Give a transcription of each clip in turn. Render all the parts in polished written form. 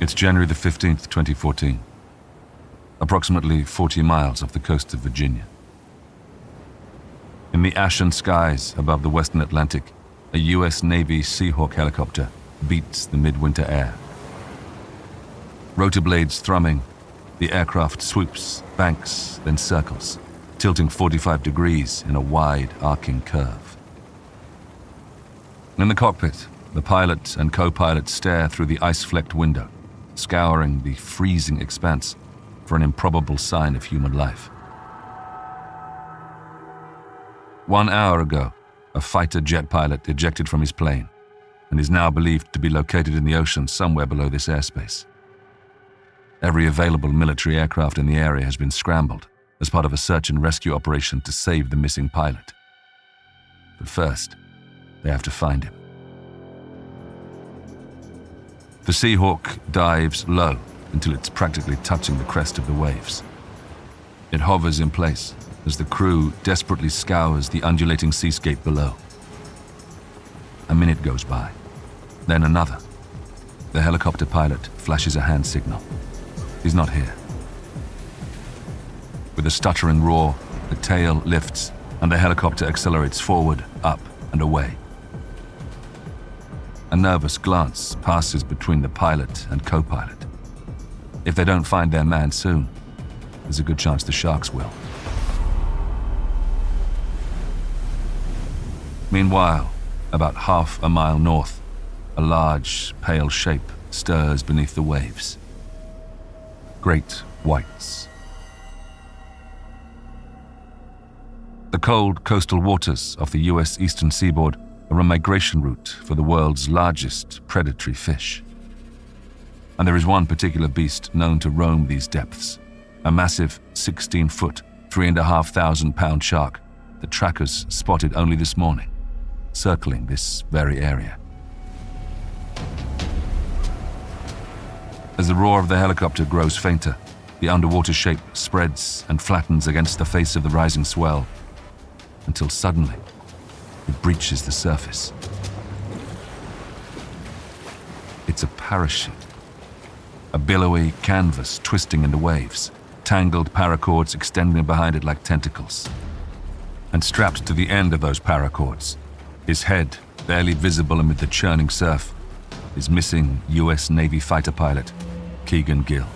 It's January the 15th, 2014. Approximately 40 miles off the coast of Virginia. In the ashen skies above the western Atlantic, a U.S. Navy Seahawk helicopter beats the midwinter air. Rotor blades thrumming, the aircraft swoops, banks, then circles, tilting 45 degrees in a wide, arcing curve. In the cockpit, the pilot and co-pilot stare through the ice-flecked window, scouring the freezing expanse for an improbable sign of human life. 1 hour ago, a fighter jet pilot ejected from his plane and is now believed to be located in the ocean somewhere below this airspace. Every available military aircraft in the area has been scrambled as part of a search and rescue operation to save the missing pilot. But first, they have to find him. The Seahawk dives low until it's practically touching the crest of the waves. It hovers in place as the crew desperately scours the undulating seascape below. A minute goes by, then another. The helicopter pilot flashes a hand signal. He's not here. With a stuttering roar, the tail lifts and the helicopter accelerates forward, up, and away. A nervous glance passes between the pilot and co-pilot. If they don't find their man soon, there's a good chance the sharks will. Meanwhile, about half a mile north, a large, pale shape stirs beneath the waves. Great whites. The cold coastal waters of the U.S. eastern seaboard are a migration route for the world's largest predatory fish. And there is one particular beast known to roam these depths, a massive 16-foot, 3,500-pound shark that trackers spotted only this morning, circling this very area. As the roar of the helicopter grows fainter, the underwater shape spreads and flattens against the face of the rising swell, until suddenly it breaches the surface. It's a parachute, a billowy canvas twisting in the waves, tangled paracords extending behind it like tentacles. And strapped to the end of those paracords, his head barely visible amid the churning surf, is missing U.S. Navy fighter pilot Kegan Gill.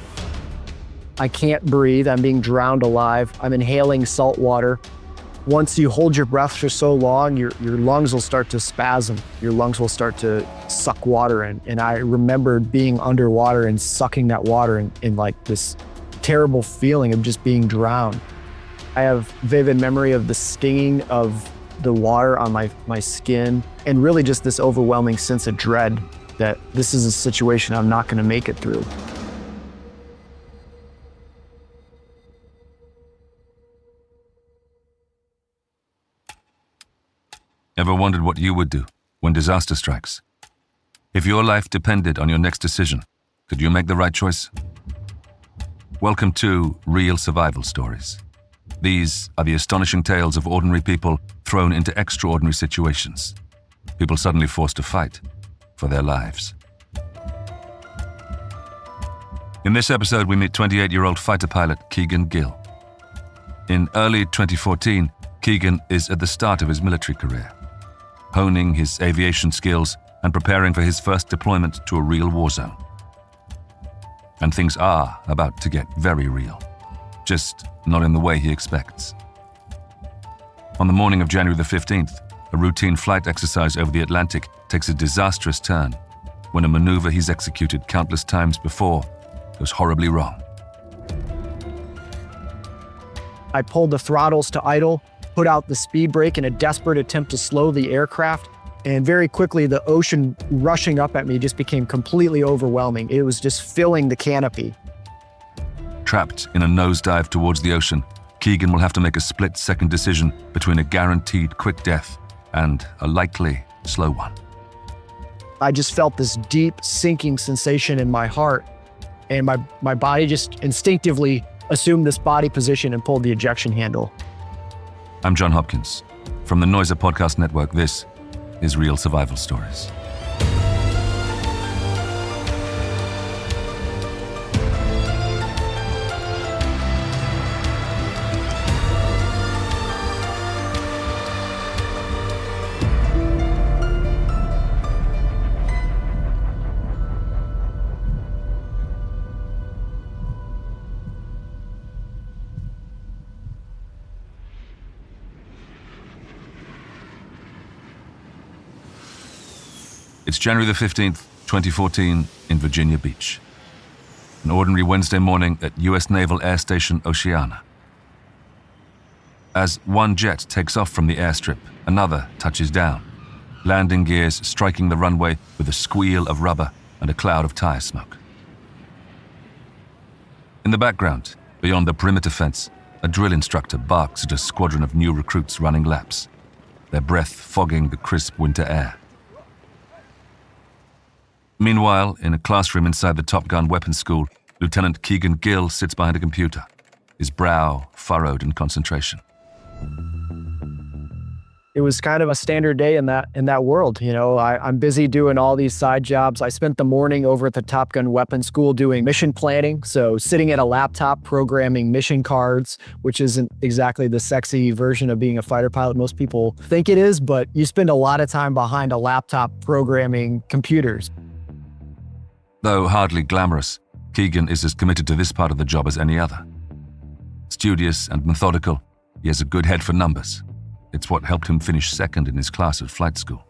I can't breathe. I'm being drowned alive. I'm inhaling salt water. Once you hold your breath for so long, your lungs will start to spasm. Your lungs will start to suck water in. And I remember being underwater and sucking that water in like this terrible feeling of just being drowned. I have vivid memory of the stinging of the water on my skin, and really just this overwhelming sense of dread that this is a situation I'm not going to make it through. Ever wondered what you would do when disaster strikes? If your life depended on your next decision, could you make the right choice? Welcome to Real Survival Stories. These are the astonishing tales of ordinary people thrown into extraordinary situations. People suddenly forced to fight for their lives. In this episode, we meet 28-year-old fighter pilot Kegan Gill. In early 2014, Kegan is at the start of his military career, honing his aviation skills and preparing for his first deployment to a real war zone. And things are about to get very real, just not in the way he expects. On the morning of January the 15th, a routine flight exercise over the Atlantic takes a disastrous turn when a maneuver he's executed countless times before goes horribly wrong. I pulled the throttles to idle, put out the speed brake in a desperate attempt to slow the aircraft, and very quickly the ocean rushing up at me just became completely overwhelming. It was just filling the canopy. Trapped in a nosedive towards the ocean, Kegan will have to make a split-second decision between a guaranteed quick death and a likely slow one. I just felt this deep sinking sensation in my heart, and my body just instinctively assumed this body position and pulled the ejection handle. I'm John Hopkins. From the Noiser Podcast Network, this is Real Survival Stories. It's January the 15th, 2014, in Virginia Beach. An ordinary Wednesday morning at U.S. Naval Air Station Oceana. As one jet takes off from the airstrip, another touches down, landing gears striking the runway with a squeal of rubber and a cloud of tire smoke. In the background, beyond the perimeter fence, a drill instructor barks at a squadron of new recruits running laps, their breath fogging the crisp winter air. Meanwhile, in a classroom inside the Top Gun weapons school, Lieutenant Kegan Gill sits behind a computer, his brow furrowed in concentration. It was kind of a standard day in that world. You know, I'm busy doing all these side jobs. I spent the morning over at the Top Gun weapons school doing mission planning. So sitting at a laptop programming mission cards, which isn't exactly the sexy version of being a fighter pilot most people think it is, but you spend a lot of time behind a laptop programming computers. Though hardly glamorous, Kegan is as committed to this part of the job as any other. Studious and methodical, he has a good head for numbers. It's what helped him finish second in his class at flight school.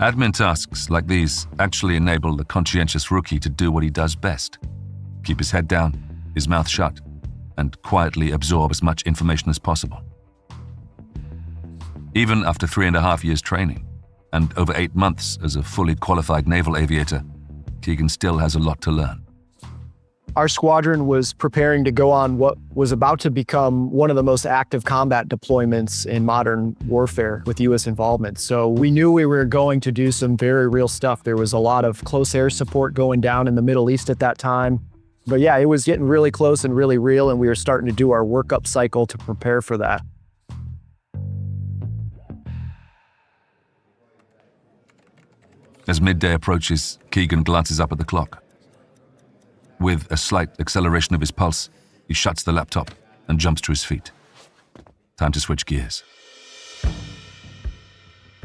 Admin tasks like these actually enable the conscientious rookie to do what he does best: keep his head down, his mouth shut, and quietly absorb as much information as possible. Even after 3.5 years training, and over 8 months as a fully qualified naval aviator, Kegan still has a lot to learn. Our squadron was preparing to go on what was about to become one of the most active combat deployments in modern warfare with U.S. involvement. So we knew we were going to do some very real stuff. There was a lot of close air support going down in the Middle East at that time. But yeah, it was getting really close and really real, and we were starting to do our workup cycle to prepare for that. As midday approaches, Kegan glances up at the clock. With a slight acceleration of his pulse, he shuts the laptop and jumps to his feet. Time to switch gears.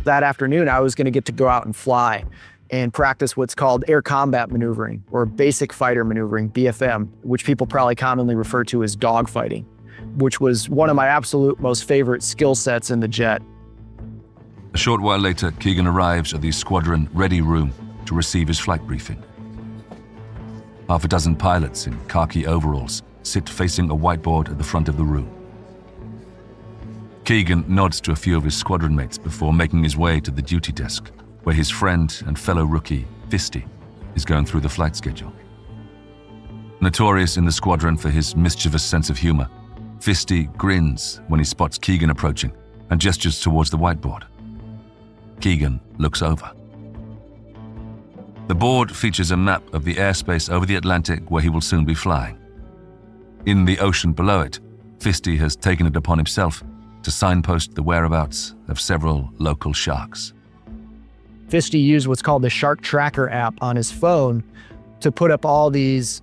That afternoon, I was going to get to go out and fly and practice what's called air combat maneuvering, or basic fighter maneuvering, BFM, which people probably commonly refer to as dogfighting, which was one of my absolute most favorite skill sets in the jet. A short while later, Kegan arrives at the squadron ready room to receive his flight briefing. Half a dozen pilots in khaki overalls sit facing a whiteboard at the front of the room. Kegan nods to a few of his squadron mates before making his way to the duty desk, where his friend and fellow rookie, Fisty, is going through the flight schedule. Notorious in the squadron for his mischievous sense of humor, Fisty grins when he spots Kegan approaching and gestures towards the whiteboard. Kegan looks over. The board features a map of the airspace over the Atlantic where he will soon be flying. In the ocean below it, Fisty has taken it upon himself to signpost the whereabouts of several local sharks. Fisty used what's called the Shark Tracker app on his phone to put up all these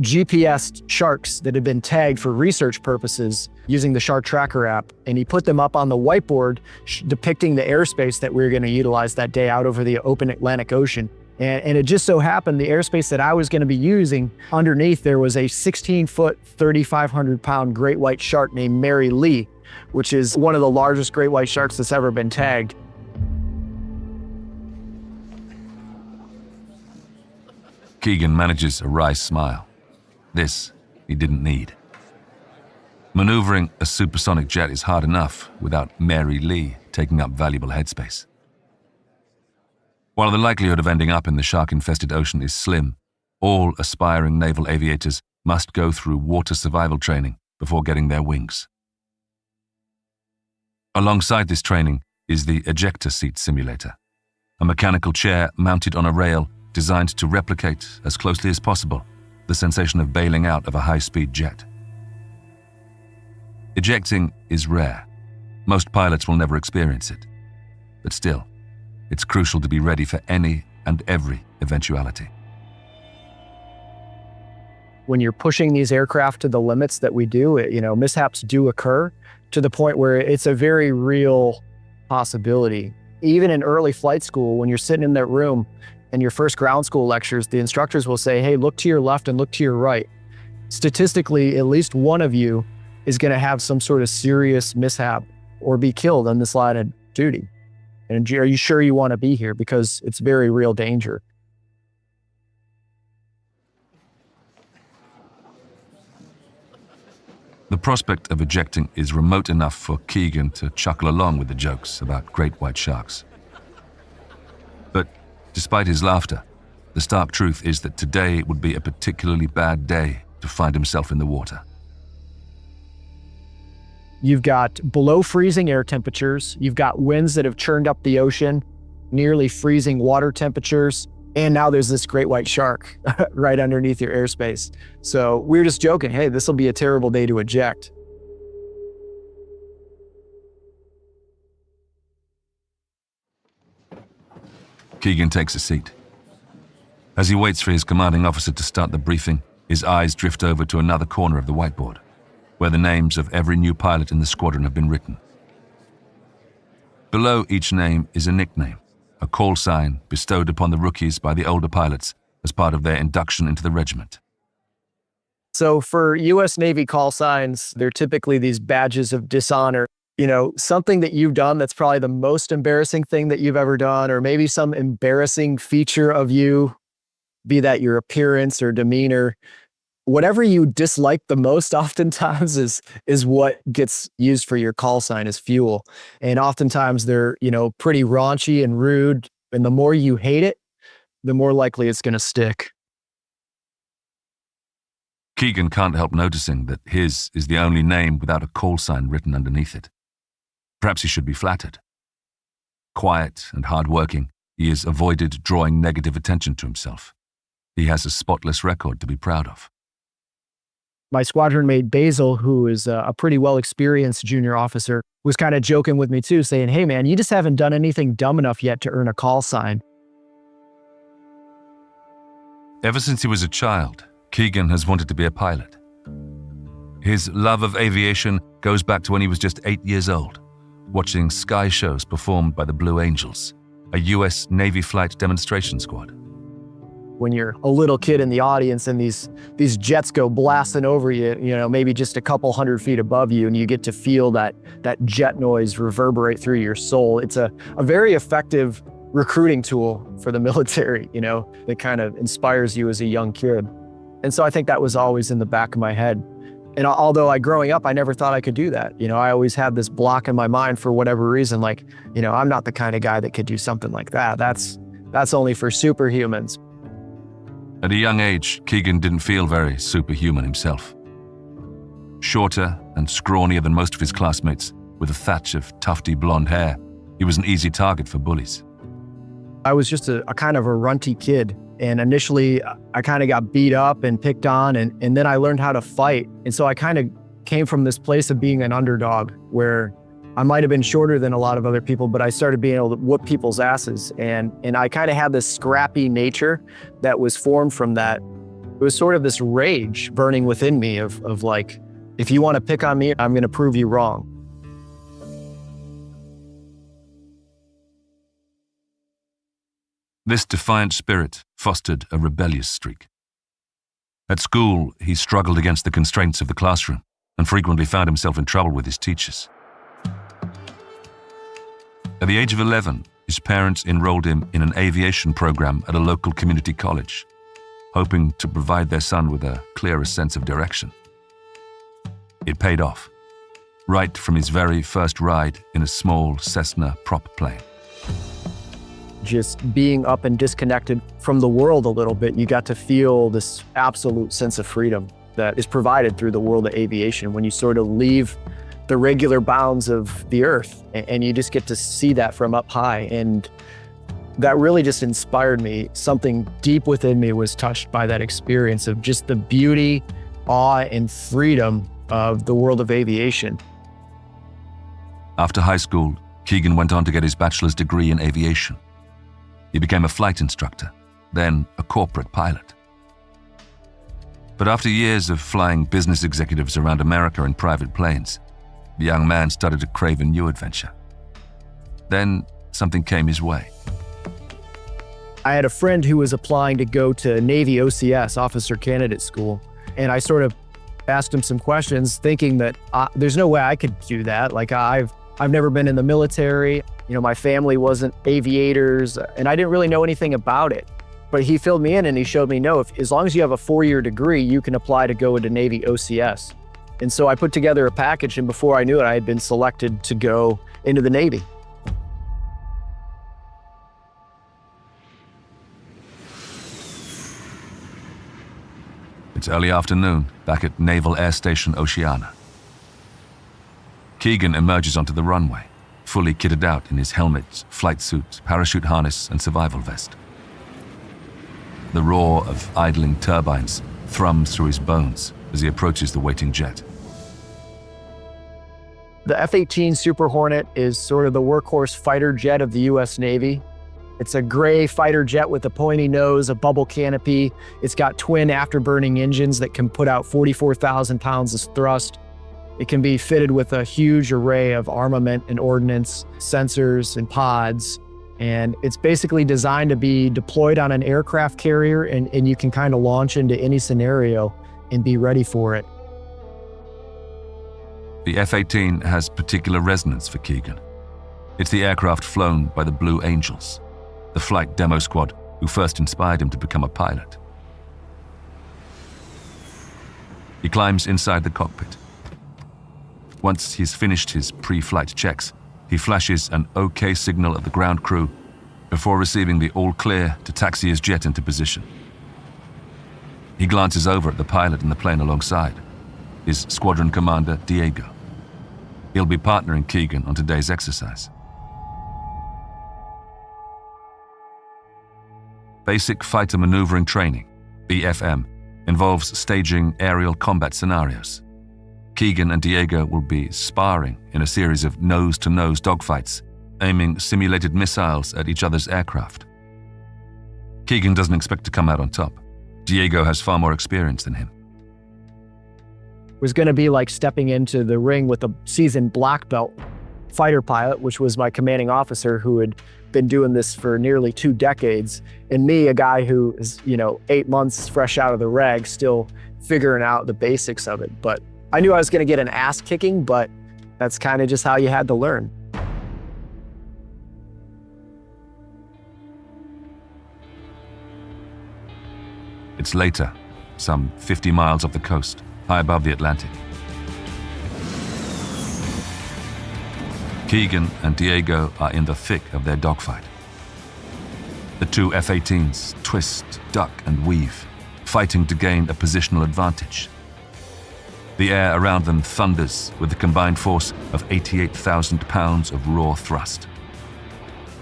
GPS sharks that had been tagged for research purposes using the Shark Tracker app. And he put them up on the whiteboard depicting the airspace that we were going to utilize that day out over the open Atlantic Ocean. And it just so happened the airspace that I was going to be using, underneath there was a 16-foot, 3,500-pound great white shark named Mary Lee, which is one of the largest great white sharks that's ever been tagged. Kegan manages a wry smile. This he didn't need. Maneuvering a supersonic jet is hard enough without Mary Lee taking up valuable headspace. While the likelihood of ending up in the shark-infested ocean is slim, all aspiring naval aviators must go through water survival training before getting their wings. Alongside this training is the ejector seat simulator, a mechanical chair mounted on a rail designed to replicate, as closely as possible, the sensation of bailing out of a high-speed jet. Ejecting is rare. Most pilots will never experience it. But still, it's crucial to be ready for any and every eventuality. When you're pushing these aircraft to the limits that we do, mishaps do occur to the point where it's a very real possibility. Even in early flight school, when you're sitting in that room and your first ground school lectures, the instructors will say, hey, look to your left and look to your right. Statistically, at least one of you is going to have some sort of serious mishap or be killed on this line of duty. And are you sure you want to be here? Because it's very real danger. The prospect of ejecting is remote enough for Kegan to chuckle along with the jokes about great white sharks. But despite his laughter, the stark truth is that today would be a particularly bad day to find himself in the water. You've got below freezing air temperatures. You've got winds that have churned up the ocean, nearly freezing water temperatures. And now there's this great white shark right underneath your airspace. So we were just joking, hey, this will be a terrible day to eject. Kegan takes a seat. As he waits for his commanding officer to start the briefing, his eyes drift over to another corner of the whiteboard, where the names of every new pilot in the squadron have been written. Below each name is a nickname, a call sign bestowed upon the rookies by the older pilots as part of their induction into the regiment. So for U.S. Navy call signs, they're typically these badges of dishonor. You know, something that you've done that's probably the most embarrassing thing that you've ever done, or maybe some embarrassing feature of you, be that your appearance or demeanor. Whatever you dislike the most oftentimes is what gets used for your call sign as fuel. And oftentimes they're, pretty raunchy and rude. And the more you hate it, the more likely it's going to stick. Kegan can't help noticing that his is the only name without a call sign written underneath it. Perhaps he should be flattered. Quiet and hard-working, he has avoided drawing negative attention to himself. He has a spotless record to be proud of. My squadron mate Basil, who is a pretty well-experienced junior officer, was kind of joking with me too, saying, hey man, you just haven't done anything dumb enough yet to earn a call sign. Ever since he was a child, Kegan has wanted to be a pilot. His love of aviation goes back to when he was just 8 years old, watching sky shows performed by the Blue Angels, a U.S. Navy flight demonstration squad. When you're a little kid in the audience and these jets go blasting over you, maybe just a couple 100 feet above you, and you get to feel that jet noise reverberate through your soul. It's a very effective recruiting tool for the military, that kind of inspires you as a young kid. And so I think that was always in the back of my head. And although growing up, I never thought I could do that. I always had this block in my mind for whatever reason, I'm not the kind of guy that could do something like that. That's only for superhumans. At a young age, Kegan didn't feel very superhuman himself. Shorter and scrawnier than most of his classmates, with a thatch of tufty blonde hair, he was an easy target for bullies. I was just a kind of a runty kid. And initially, I kind of got beat up and picked on, and then I learned how to fight. And so I kind of came from this place of being an underdog, where I might have been shorter than a lot of other people, but I started being able to whoop people's asses. And I kind of had this scrappy nature that was formed from that. It was sort of this rage burning within me of if you want to pick on me, I'm going to prove you wrong. This defiant spirit fostered a rebellious streak. At school, he struggled against the constraints of the classroom and frequently found himself in trouble with his teachers. At the age of 11, his parents enrolled him in an aviation program at a local community college, hoping to provide their son with a clearer sense of direction. It paid off, right from his very first ride in a small Cessna prop plane. Just being up and disconnected from the world a little bit, you got to feel this absolute sense of freedom that is provided through the world of aviation when you sort of leave the regular bounds of the earth and you just get to see that from up high. And that really just inspired me. Something deep within me was touched by that experience of just the beauty, awe, and freedom of the world of aviation. After high school, Kegan went on to get his bachelor's degree in aviation. He became a flight instructor, then a corporate pilot. But after years of flying business executives around America in private planes, the young man started to crave a new adventure. Then something came his way. I had a friend who was applying to go to Navy OCS, Officer Candidate School, and I sort of asked him some questions thinking that there's no way I could do that. I've I've never been in the military. My family wasn't aviators, and I didn't really know anything about it. But he filled me in and he showed me, no, as long as you have a 4-year degree, you can apply to go into Navy OCS. And so I put together a package, and before I knew it, I had been selected to go into the Navy. It's early afternoon back at Naval Air Station Oceana. Kegan emerges onto the runway, fully kitted out in his helmet, flight suit, parachute harness, and survival vest. The roar of idling turbines thrums through his bones as he approaches the waiting jet. The F-18 Super Hornet is sort of the workhorse fighter jet of the U.S. Navy. It's a gray fighter jet with a pointy nose, a bubble canopy. It's got twin afterburning engines that can put out 44,000 pounds of thrust. It can be fitted with a huge array of armament and ordnance, sensors and pods. And it's basically designed to be deployed on an aircraft carrier, and you can kind of launch into any scenario and be ready for it. The F-18 has particular resonance for Kegan. It's the aircraft flown by the Blue Angels, the flight demo squad who first inspired him to become a pilot. He climbs inside the cockpit. Once he's finished his pre-flight checks, he flashes an OK signal at the ground crew before receiving the all clear to taxi his jet into position. He glances over at the pilot in the plane alongside, his squadron commander, Diego. He'll be partnering Kegan on today's exercise. Basic Fighter Maneuvering Training, BFM, involves staging aerial combat scenarios. Kegan and Diego will be sparring in a series of nose-to-nose dogfights, aiming simulated missiles at each other's aircraft. Kegan doesn't expect to come out on top. Diego has far more experience than him. It was going to be like stepping into the ring with a seasoned black belt fighter pilot, which was my commanding officer who had been doing this for nearly 2 decades, and me, a guy who is, 8 months fresh out of the rag, still figuring out the basics of it. But I knew I was going to get an ass kicking, but that's kind of just how you had to learn. It's later, some 50 miles off the coast, high above the Atlantic. Kegan and Diego are in the thick of their dogfight. The two F-18s twist, duck, and weave, fighting to gain a positional advantage. The air around them thunders with the combined force of 88,000 pounds of raw thrust.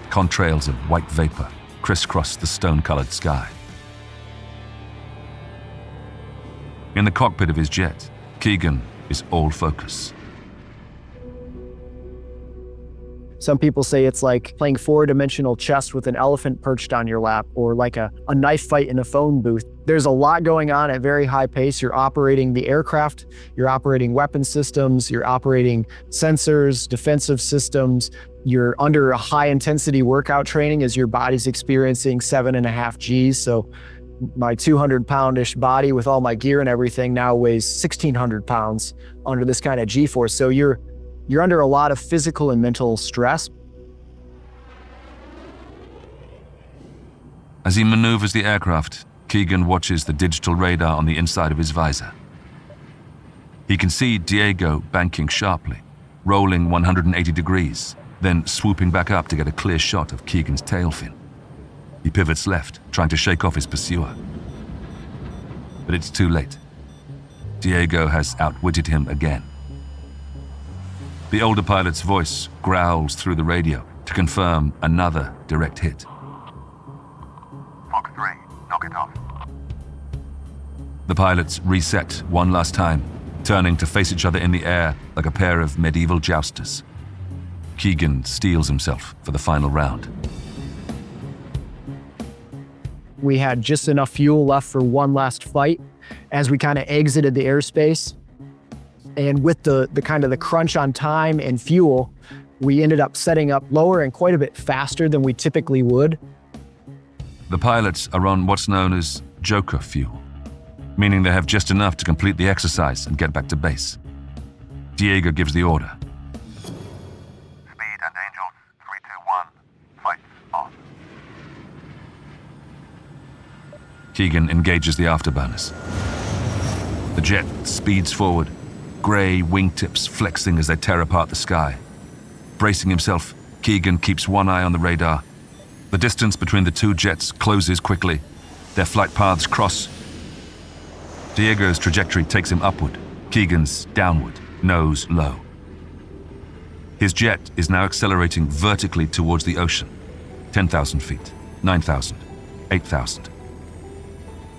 Contrails of white vapor crisscross the stone-colored sky. In the cockpit of his jet, Kegan is all focus. Some people say it's like playing 4-dimensional chess with an elephant perched on your lap, or like a knife fight in a phone booth. There's a lot going on at very high pace. You're operating the aircraft, you're operating weapon systems, you're operating sensors, defensive systems. You're under a high intensity workout training as your body's experiencing 7.5 Gs. So my 200-pound-ish body with all my gear and everything now weighs 1,600 pounds under this kind of G-force. So you're under a lot of physical and mental stress. As he maneuvers the aircraft, Kegan watches the digital radar on the inside of his visor. He can see Diego banking sharply, rolling 180 degrees, then swooping back up to get a clear shot of Kegan's tail fin. He pivots left, trying to shake off his pursuer. But it's too late. Diego has outwitted him again. The older pilot's voice growls through the radio to confirm another direct hit. Mach 3, knock it off. The pilots reset one last time, turning to face each other in the air like a pair of medieval jousters. Kegan steels himself for the final round. We had just enough fuel left for one last fight as we kind of exited the airspace. And with the kind of the crunch on time and fuel, we ended up setting up lower and quite a bit faster than we typically would. The pilots are on what's known as joker fuel, meaning they have just enough to complete the exercise and get back to base. Diego gives the order. Kegan engages the afterburners. The jet speeds forward, grey wingtips flexing as they tear apart the sky. Bracing himself, Kegan keeps one eye on the radar. The distance between the two jets closes quickly. Their flight paths cross. Diego's trajectory takes him upward, Kegan's downward, nose low. His jet is now accelerating vertically towards the ocean. 10,000 feet, 9,000, 8,000.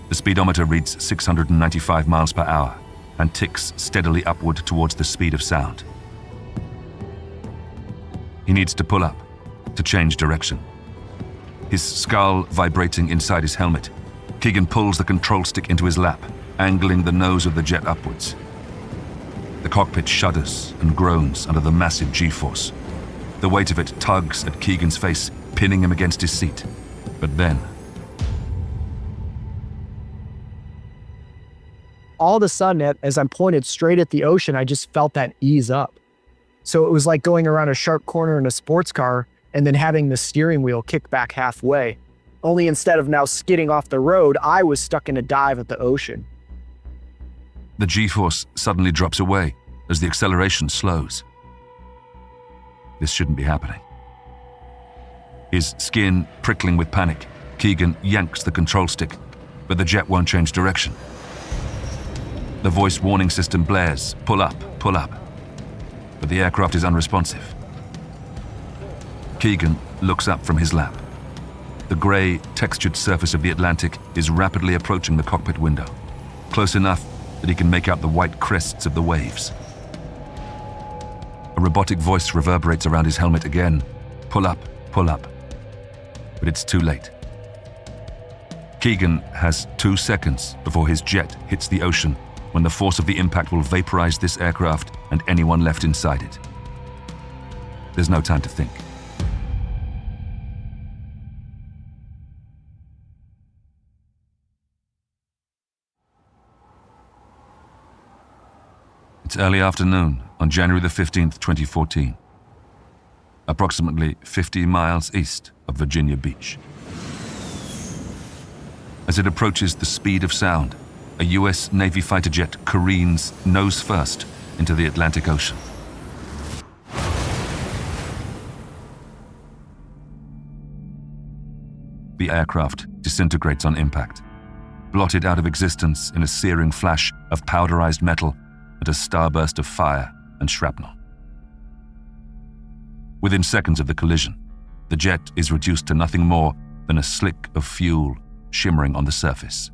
The speedometer reads 695 miles per hour and ticks steadily upward towards the speed of sound. He needs to pull up, to change direction. His skull vibrating inside his helmet, Kegan pulls the control stick into his lap, angling the nose of the jet upwards. The cockpit shudders and groans under the massive G-force. The weight of it tugs at Kegan's face, pinning him against his seat. But then, all of a sudden, as I'm pointed straight at the ocean, I just felt that ease up. So it was like going around a sharp corner in a sports car and then having the steering wheel kick back halfway. Only instead of now skidding off the road, I was stuck in a dive at the ocean. the G-force suddenly drops away as the acceleration slows. This shouldn't be happening. His skin prickling with panic, Kegan yanks the control stick, but the jet won't change direction. The voice warning system blares, pull up, but the aircraft is unresponsive. Kegan looks up from his lap. The grey, textured surface of the Atlantic is rapidly approaching the cockpit window, close enough that he can make out the white crests of the waves. A robotic voice reverberates around his helmet again, pull up, but it's too late. Kegan has 2 seconds before his jet hits the ocean, when the force of the impact will vaporize this aircraft and anyone left inside it. There's no time to think. It's early afternoon on January the 15th, 2014, approximately 50 miles east of Virginia Beach. As it approaches the speed of sound, a US Navy fighter jet careens nose first into the Atlantic Ocean. The aircraft disintegrates on impact, blotted out of existence in a searing flash of powderized metal and a starburst of fire and shrapnel. Within seconds of the collision, the jet is reduced to nothing more than a slick of fuel shimmering on the surface.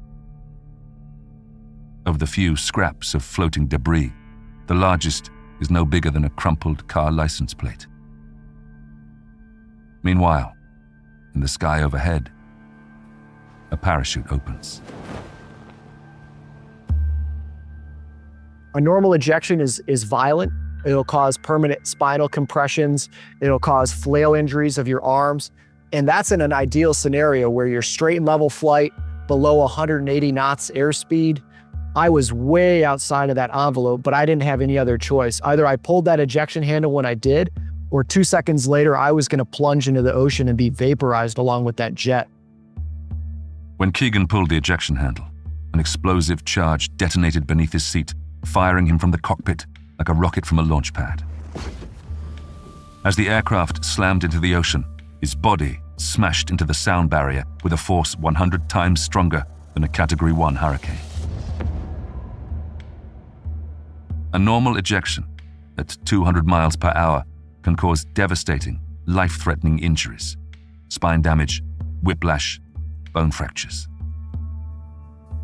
Of the few scraps of floating debris, the largest is no bigger than a crumpled car license plate. Meanwhile, in the sky overhead, a parachute opens. A normal ejection is violent. It'll cause permanent spinal compressions. It'll cause flail injuries of your arms. And that's in an ideal scenario where you're straight and level flight below 180 knots airspeed. I was way outside of that envelope, but I didn't have any other choice. Either I pulled that ejection handle when I did, or 2 seconds later, I was going to plunge into the ocean and be vaporized along with that jet. When Kegan pulled the ejection handle, an explosive charge detonated beneath his seat, firing him from the cockpit like a rocket from a launch pad. As the aircraft slammed into the ocean, his body smashed into the sound barrier with a force 100 times stronger than a Category 1 hurricane. A normal ejection at 200 miles per hour can cause devastating, life-threatening injuries, spine damage, whiplash, bone fractures.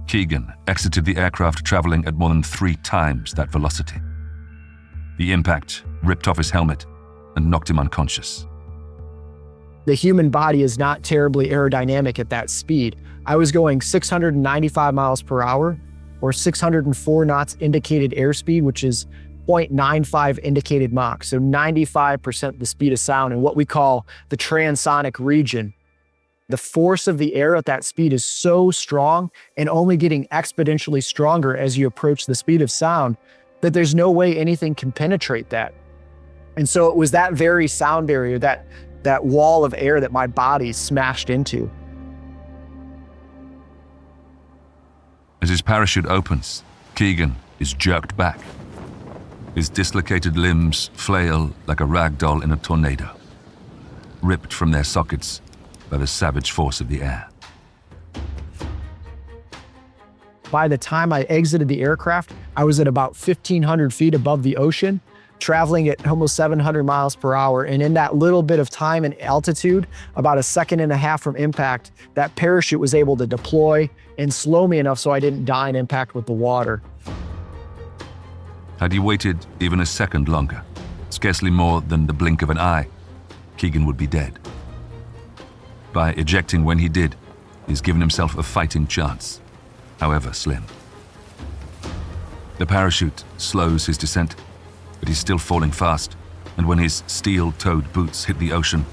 Kegan exited the aircraft traveling at more than 3 times that velocity. The impact ripped off his helmet and knocked him unconscious. The human body is not terribly aerodynamic at that speed. I was going 695 miles per hour or 604 knots indicated airspeed, which is 0.95 indicated Mach, so 95% the speed of sound in what we call the transonic region. The force of the air at that speed is so strong and only getting exponentially stronger as you approach the speed of sound that there's no way anything can penetrate that. And so it was that very sound barrier, that wall of air that my body smashed into. As his parachute opens, Kegan is jerked back. His dislocated limbs flail like a rag doll in a tornado, ripped from their sockets by the savage force of the air. By the time I exited the aircraft, I was at about 1,500 feet above the ocean, traveling at almost 700 miles per hour. And in that little bit of time and altitude, about a second and a half from impact, that parachute was able to deploy and slow me enough so I didn't die in impact with the water. Had he waited even a second longer, scarcely more than the blink of an eye, Kegan would be dead. By ejecting when he did, he's given himself a fighting chance, however slim. The parachute slows his descent, but he's still falling fast, and when his steel-toed boots hit the ocean,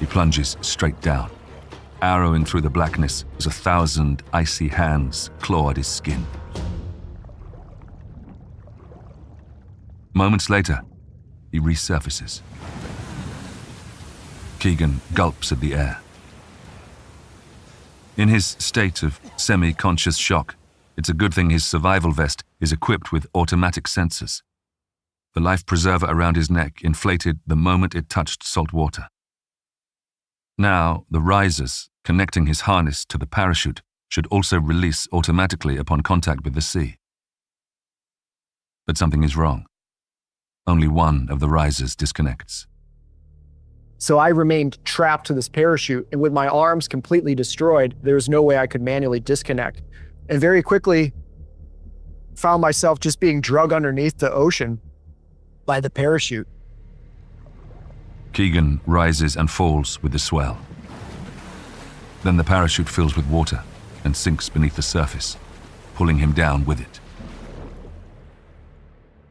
he plunges straight down, arrowing through the blackness as 1,000 icy hands claw at his skin. Moments later, he resurfaces. Kegan gulps at the air. In his state of semi-conscious shock, it's a good thing his survival vest is equipped with automatic sensors. The life preserver around his neck inflated the moment it touched salt water. Now, the risers connecting his harness to the parachute should also release automatically upon contact with the sea. But something is wrong. Only one of the risers disconnects. So I remained trapped to this parachute, and with my arms completely destroyed, there was no way I could manually disconnect. And very quickly, found myself just being dragged underneath the ocean by the parachute. Kegan rises and falls with the swell. Then the parachute fills with water and sinks beneath the surface, pulling him down with it.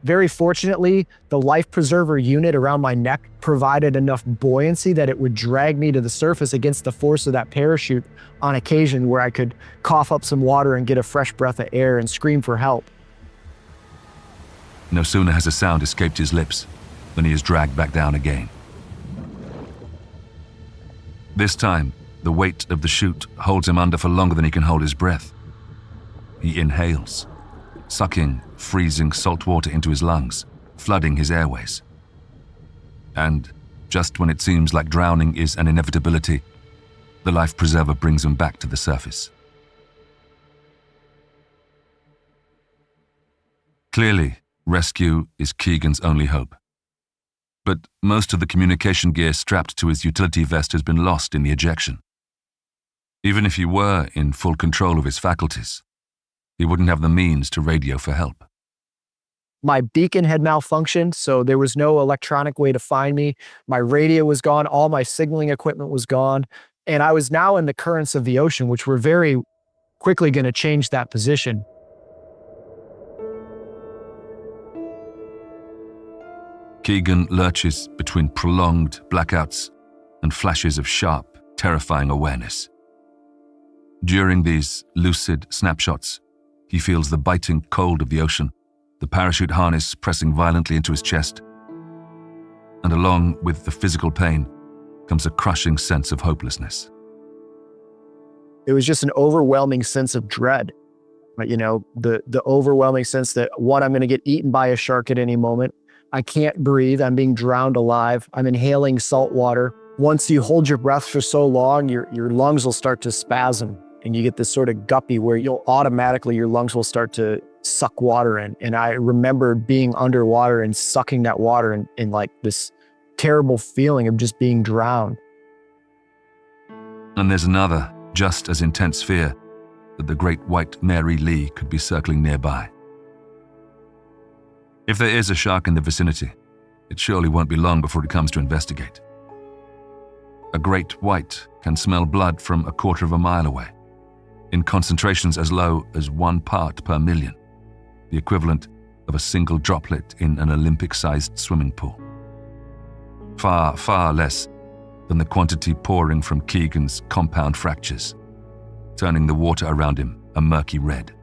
Very fortunately, the life preserver unit around my neck provided enough buoyancy that it would drag me to the surface against the force of that parachute on occasion, where I could cough up some water and get a fresh breath of air and scream for help. No sooner has a sound escaped his lips than he is dragged back down again. This time, the weight of the chute holds him under for longer than he can hold his breath. He inhales, sucking freezing salt water into his lungs, flooding his airways. And just when it seems like drowning is an inevitability, the life preserver brings him back to the surface. Clearly, rescue is Kegan's only hope. But most of the communication gear strapped to his utility vest has been lost in the ejection. Even if he were in full control of his faculties, he wouldn't have the means to radio for help. My beacon had malfunctioned, so there was no electronic way to find me. My radio was gone, all my signaling equipment was gone, and I was now in the currents of the ocean, which were very quickly going to change that position. Kegan lurches between prolonged blackouts and flashes of sharp, terrifying awareness. During these lucid snapshots, he feels the biting cold of the ocean, the parachute harness pressing violently into his chest. And along with the physical pain comes a crushing sense of hopelessness. It was just an overwhelming sense of dread. But, the overwhelming sense that, one, I'm going to get eaten by a shark at any moment. I can't breathe. I'm being drowned alive. I'm inhaling salt water. Once you hold your breath for so long, your lungs will start to spasm, and you get this sort of guppy where your lungs will start to suck water in. And I remember being underwater and sucking that water in like this terrible feeling of just being drowned. And there's another, just as intense fear that the great white Mary Lee could be circling nearby. If there is a shark in the vicinity, it surely won't be long before it comes to investigate. A great white can smell blood from a quarter of a mile away, in concentrations as low as 1 part per million, the equivalent of a single droplet in an Olympic-sized swimming pool. Far, far less than the quantity pouring from Kegan's compound fractures, turning the water around him a murky red.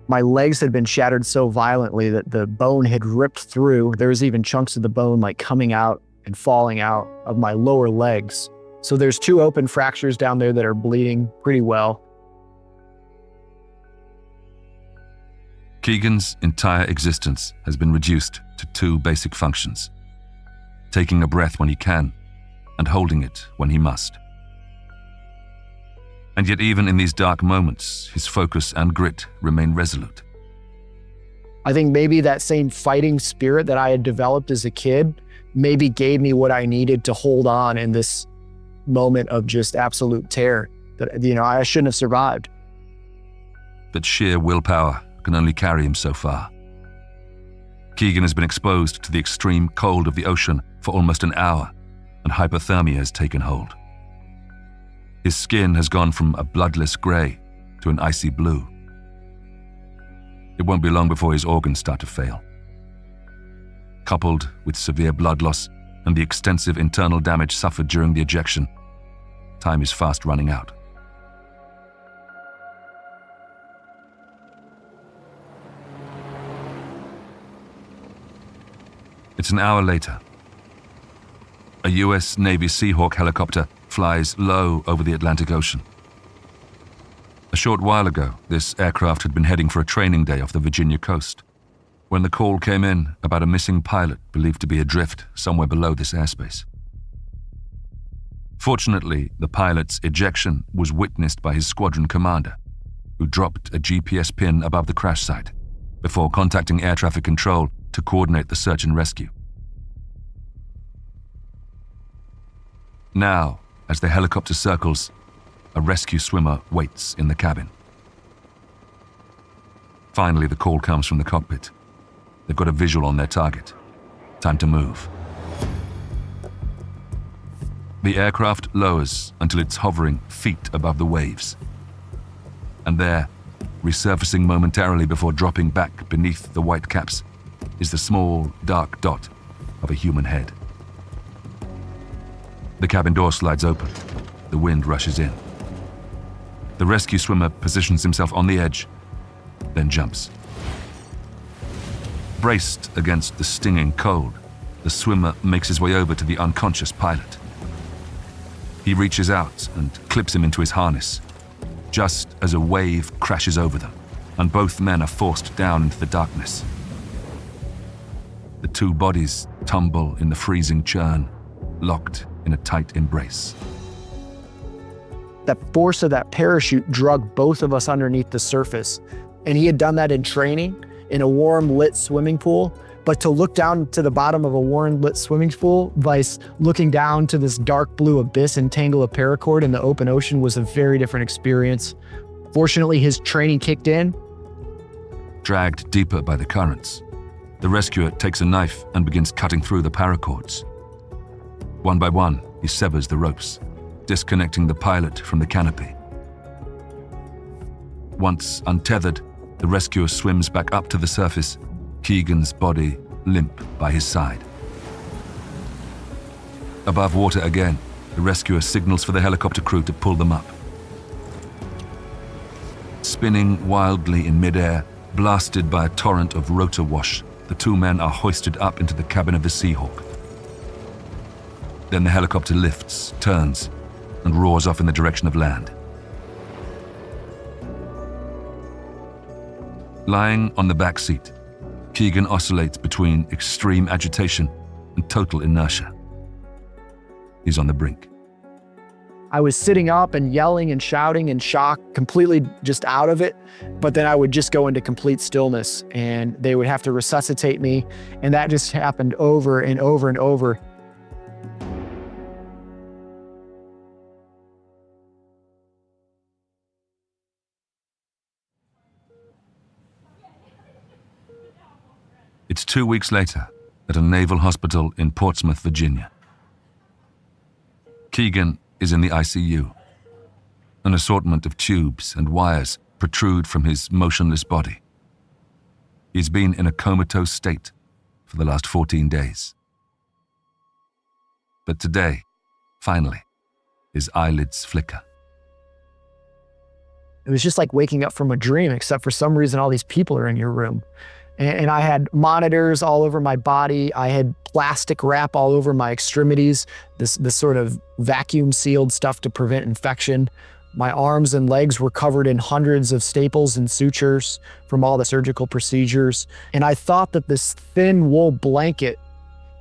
My legs had been shattered so violently that the bone had ripped through. There was even chunks of the bone coming out and falling out of my lower legs. So there's 2 open fractures down there that are bleeding pretty well. Kegan's entire existence has been reduced to two basic functions: taking a breath when he can and holding it when he must. And yet even in these dark moments, his focus and grit remain resolute. I think maybe that same fighting spirit that I had developed as a kid maybe gave me what I needed to hold on in this moment of just absolute terror that, I shouldn't have survived. But sheer willpower can only carry him so far. Kegan has been exposed to the extreme cold of the ocean for almost an hour, and hypothermia has taken hold. His skin has gone from a bloodless grey to an icy blue. It won't be long before his organs start to fail. Coupled with severe blood loss and the extensive internal damage suffered during the ejection, time is fast running out. It's an hour later. A US Navy Seahawk helicopter flies low over the Atlantic Ocean. A short while ago, this aircraft had been heading for a training day off the Virginia coast, when the call came in about a missing pilot believed to be adrift somewhere below this airspace. Fortunately, the pilot's ejection was witnessed by his squadron commander, who dropped a GPS pin above the crash site before contacting air traffic control to coordinate the search and rescue. Now, as the helicopter circles, a rescue swimmer waits in the cabin. Finally, the call comes from the cockpit. They've got a visual on their target. Time to move. The aircraft lowers until it's hovering feet above the waves. And there, resurfacing momentarily before dropping back beneath the white caps, is the small, dark dot of a human head. The cabin door slides open. The wind rushes in. The rescue swimmer positions himself on the edge, then jumps. Braced against the stinging cold, the swimmer makes his way over to the unconscious pilot. He reaches out and clips him into his harness, just as a wave crashes over them, and both men are forced down into the darkness. The two bodies tumble in the freezing churn, locked in a tight embrace. That force of that parachute drug both of us underneath the surface. And he had done that in training in a warm lit swimming pool. But to look down to the bottom of a warm lit swimming pool, vice looking down to this dark blue abyss and tangle of paracord in the open ocean was a very different experience. Fortunately, his training kicked in. Dragged deeper by the currents, the rescuer takes a knife and begins cutting through the paracords. One by one, he severs the ropes, disconnecting the pilot from the canopy. Once untethered, the rescuer swims back up to the surface, Kegan's body limp by his side. Above water again, the rescuer signals for the helicopter crew to pull them up. Spinning wildly in midair, blasted by a torrent of rotor wash, the two men are hoisted up into the cabin of the Seahawk. Then the helicopter lifts, turns, and roars off in the direction of land. Lying on the back seat, Kegan oscillates between extreme agitation and total inertia. He's on the brink. I was sitting up and yelling and shouting in shock, completely just out of it. But then I would just go into complete stillness and they would have to resuscitate me. And that just happened over and over and over. It's 2 weeks later at a naval hospital in Portsmouth, Virginia. Kegan is in the ICU. An assortment of tubes and wires protrude from his motionless body. He's been in a comatose state for the last 14 days. But today, finally, his eyelids flicker. It was just like waking up from a dream, except for some reason all these people are in your room. And I had monitors all over my body. I had plastic wrap all over my extremities, this sort of vacuum sealed stuff to prevent infection. My arms and legs were covered in hundreds of staples and sutures from all the surgical procedures. And I thought that this thin wool blanket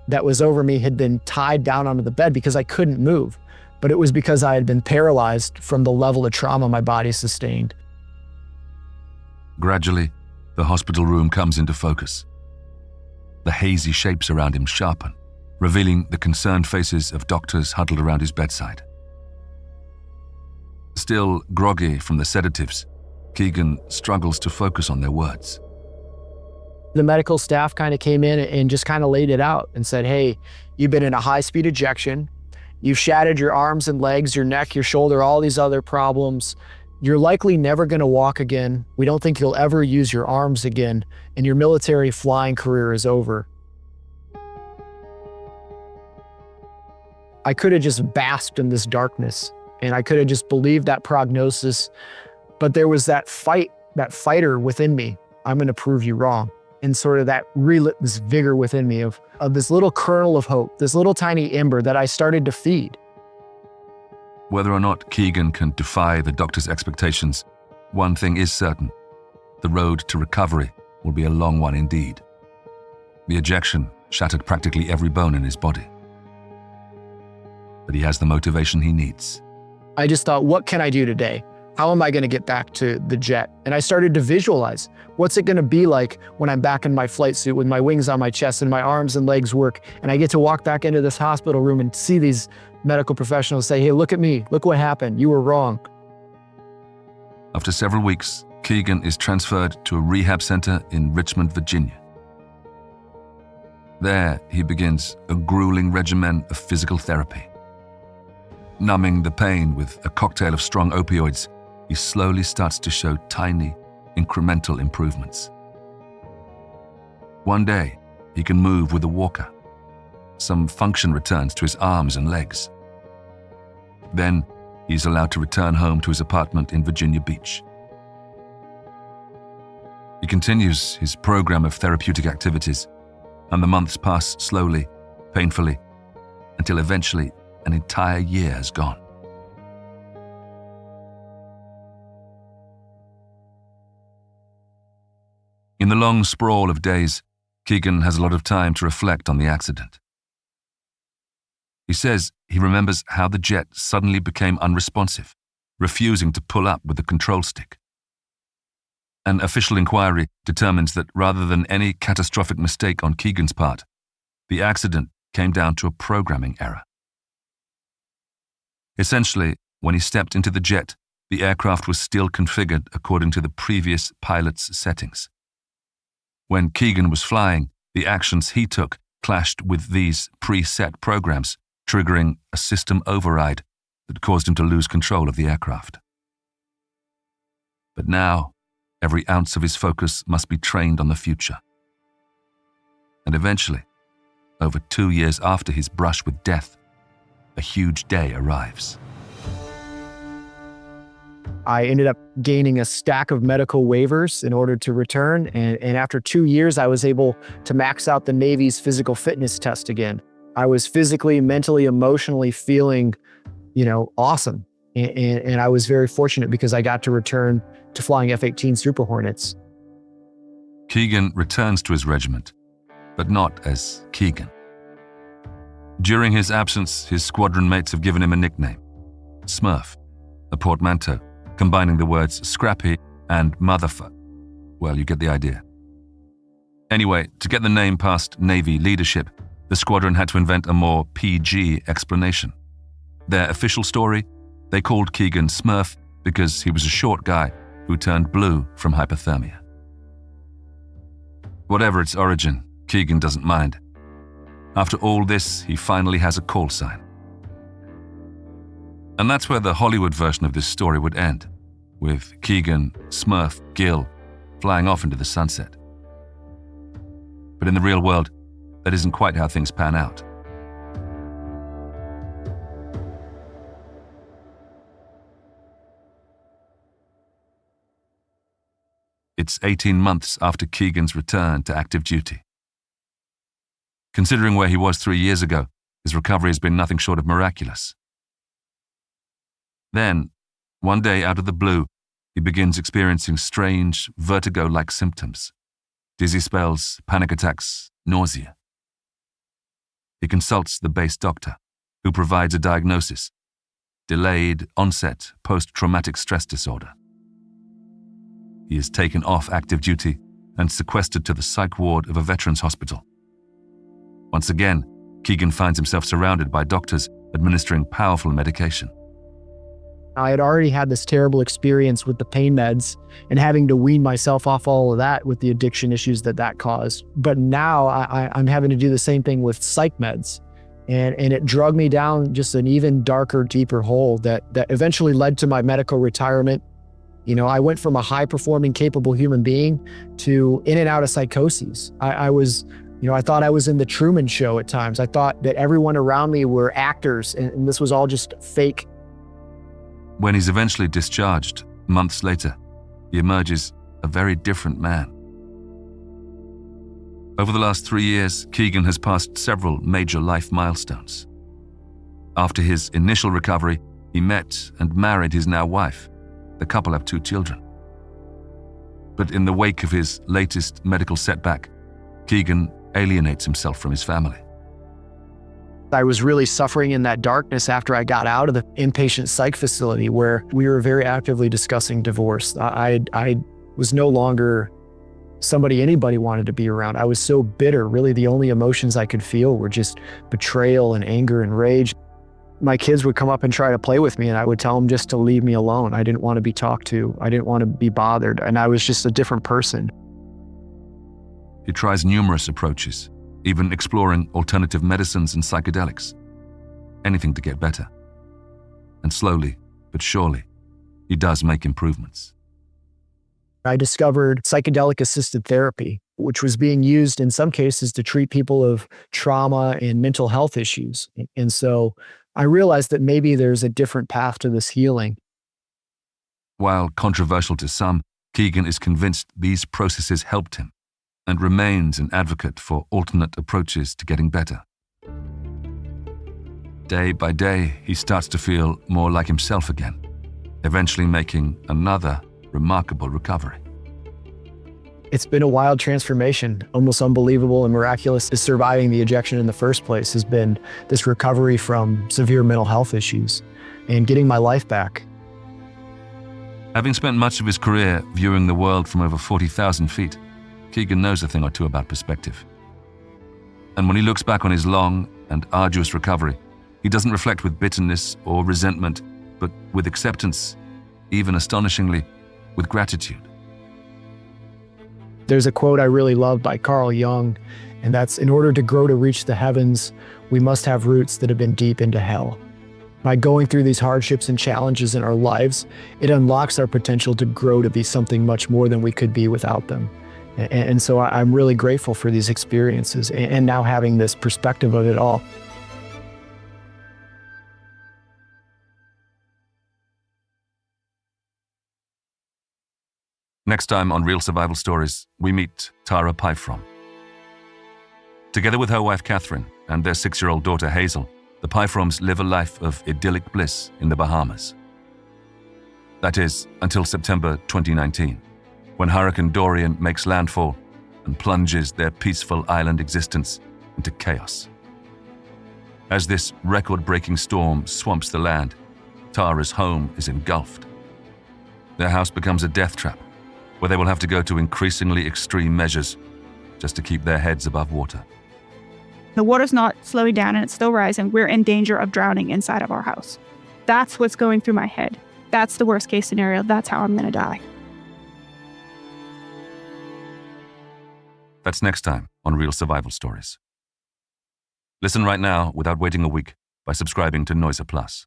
that was over me had been tied down onto the bed because I couldn't move. But it was because I had been paralyzed from the level of trauma my body sustained. Gradually, the hospital room comes into focus. The hazy shapes around him sharpen, revealing the concerned faces of doctors huddled around his bedside. Still groggy from the sedatives, Kegan struggles to focus on their words. The medical staff kind of came in and just kind of laid it out and said, hey, you've been in a high-speed ejection. You've shattered your arms and legs, your neck, your shoulder, all these other problems. You're likely never going to walk again. We don't think you'll ever use your arms again, and your military flying career is over. I could have just basked in this darkness, and I could have just believed that prognosis, but there was that fighter within me. I'm going to prove you wrong. And sort of that relit this vigor within me of this little kernel of hope, this little tiny ember that I started to feed. Whether or not Kegan can defy the doctor's expectations, one thing is certain: the road to recovery will be a long one indeed. The ejection shattered practically every bone in his body. But he has the motivation he needs. I just thought, what can I do today? How am I going to get back to the jet? And I started to visualize, what's it going to be like when I'm back in my flight suit with my wings on my chest and my arms and legs work, and I get to walk back into this hospital room and see these medical professionals say, hey, look at me, look what happened, you were wrong. After several weeks, Kegan is transferred to a rehab center in Richmond, Virginia. There, he begins a grueling regimen of physical therapy. Numbing the pain with a cocktail of strong opioids, he slowly starts to show tiny, incremental improvements. One day, he can move with a walker. Some function returns to his arms and legs. Then, he's allowed to return home to his apartment in Virginia Beach. He continues his program of therapeutic activities, and the months pass slowly, painfully, until eventually an entire year has gone. In the long sprawl of days, Kegan has a lot of time to reflect on the accident. He says he remembers how the jet suddenly became unresponsive, refusing to pull up with the control stick. An official inquiry determines that rather than any catastrophic mistake on Kegan's part, the accident came down to a programming error. Essentially, when he stepped into the jet, the aircraft was still configured according to the previous pilot's settings. When Kegan was flying, the actions he took clashed with these preset programs, triggering a system override that caused him to lose control of the aircraft. But now, every ounce of his focus must be trained on the future. And eventually, over 2 years after his brush with death, a huge day arrives. I ended up gaining a stack of medical waivers in order to return. And after 2 years, I was able to max out the Navy's physical fitness test again. I was physically, mentally, emotionally feeling, awesome. And I was very fortunate because I got to return to flying F-18 Super Hornets. Kegan returns to his regiment, but not as Kegan. During his absence, his squadron mates have given him a nickname, Smurf, a portmanteau combining the words scrappy and motherfucker. Well, you get the idea. Anyway, to get the name past Navy leadership, the squadron had to invent a more PG explanation. Their official story, they called Kegan Smurf because he was a short guy who turned blue from hypothermia. Whatever its origin, Kegan doesn't mind. After all this, he finally has a call sign. And that's where the Hollywood version of this story would end, with Kegan Smurf Gill flying off into the sunset. But in the real world, that isn't quite how things pan out. It's 18 months after Kegan's return to active duty. Considering where he was 3 years ago, his recovery has been nothing short of miraculous. Then, One day, out of the blue, he begins experiencing strange, vertigo-like symptoms. Dizzy spells, panic attacks, nausea. He consults the base doctor, who provides a diagnosis: delayed onset post-traumatic stress disorder. He is taken off active duty and sequestered to the psych ward of a veterans hospital. Once again, Kegan finds himself surrounded by doctors administering powerful medication. I had already had this terrible experience with the pain meds and having to wean myself off all of that with the addiction issues that caused. But now I'm having to do the same thing with psych meds. And it drug me down just an even darker, deeper hole that eventually led to my medical retirement. You know, I went from a high-performing, capable human being to in and out of psychoses. I thought I was in the Truman Show at times. I thought that everyone around me were actors, and this was all just fake. When he's eventually discharged, months later, he emerges a very different man. Over the last 3 years, Kegan has passed several major life milestones. After his initial recovery, he met and married his now wife. The couple have 2 children. But in the wake of his latest medical setback, Kegan alienates himself from his family. I was really suffering in that darkness after I got out of the inpatient psych facility where we were very actively discussing divorce. I was no longer somebody anybody wanted to be around. I was so bitter. Really, the only emotions I could feel were just betrayal and anger and rage. My kids would come up and try to play with me, and I would tell them just to leave me alone. I didn't want to be talked to. I didn't want to be bothered, and I was just a different person. He tries numerous approaches, even exploring alternative medicines and psychedelics. Anything to get better. And slowly, but surely, he does make improvements. I discovered psychedelic-assisted therapy, which was being used in some cases to treat people of trauma and mental health issues. And so I realized that maybe there's a different path to this healing. While controversial to some, Kegan is convinced these processes helped him and remains an advocate for alternate approaches to getting better. Day by day, he starts to feel more like himself again, eventually making another remarkable recovery. It's been a wild transformation, almost unbelievable and miraculous. Surviving the ejection in the first place has been this recovery from severe mental health issues and getting my life back. Having spent much of his career viewing the world from over 40,000 feet, Kegan knows a thing or two about perspective. And when he looks back on his long and arduous recovery, he doesn't reflect with bitterness or resentment, but with acceptance, even astonishingly, with gratitude. There's a quote I really love by Carl Jung, and that's, "In order to grow to reach the heavens, we must have roots that have been deep into hell." By going through these hardships and challenges in our lives, it unlocks our potential to grow to be something much more than we could be without them. And so I'm really grateful for these experiences and now having this perspective of it all. Next time on Real Survival Stories, we meet Tara Pyfrom. Together with her wife Catherine and their 6-year-old daughter Hazel, the Pyfroms live a life of idyllic bliss in the Bahamas. That is, until September 2019, when Hurricane Dorian makes landfall and plunges their peaceful island existence into chaos. As this record-breaking storm swamps the land, Tara's home is engulfed. Their house becomes a death trap, where they will have to go to increasingly extreme measures just to keep their heads above water. The water's not slowing down and it's still rising. We're in danger of drowning inside of our house. That's what's going through my head. That's the worst case scenario. That's how I'm going to die. That's next time on Real Survival Stories. Listen right now without waiting a week by subscribing to Noiser Plus.